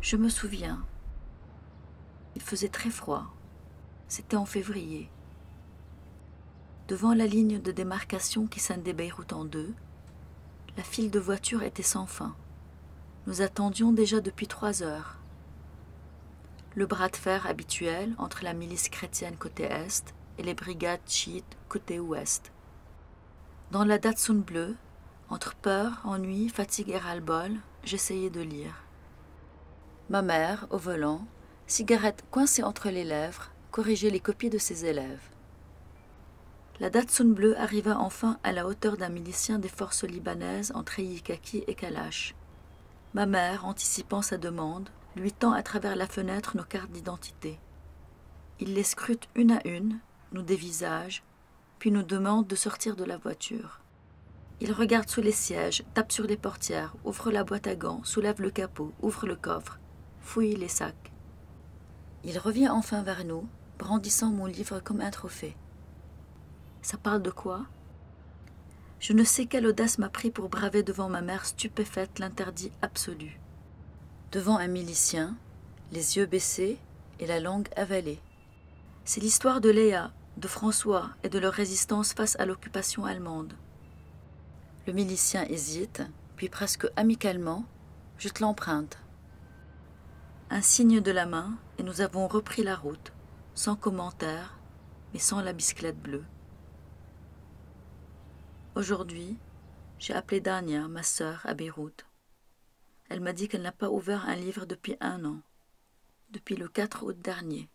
Je me souviens. Il faisait très froid. C'était en février. Devant la ligne de démarcation qui scindait Beyrouth en deux, la file de voitures était sans fin. Nous attendions déjà depuis 3 heures. Le bras de fer habituel entre la milice chrétienne côté est et les brigades chiites côté ouest. Dans la Datsun bleue, entre peur, ennui, fatigue et ras-le-bol, j'essayais de lire. Ma mère, au volant, cigarette coincée entre les lèvres, corrigeait les copies de ses élèves. La Datsun bleue arriva enfin à la hauteur d'un milicien des forces libanaises en treillis kaki et kalash. Ma mère, anticipant sa demande, lui tend à travers la fenêtre nos cartes d'identité. Il les scrute une à une, nous dévisage, puis nous demande de sortir de la voiture. Il regarde sous les sièges, tape sur les portières, ouvre la boîte à gants, soulève le capot, ouvre le coffre, fouille les sacs. Il revient enfin vers nous, brandissant mon livre comme un trophée. Ça parle de quoi? Je ne sais quelle audace m'a pris pour braver devant ma mère stupéfaite l'interdit absolu. Devant un milicien, les yeux baissés et la langue avalée. C'est l'histoire de Léa, de François et de leur résistance face à l'occupation allemande. Le milicien hésite, puis presque amicalement, jette l'empreinte. Un signe de la main et nous avons repris la route, sans commentaire, mais sans la bicyclette bleue. Aujourd'hui, j'ai appelé Dania, ma sœur, à Beyrouth. Elle m'a dit qu'elle n'a pas ouvert un livre depuis 1 an, depuis le 4 août dernier.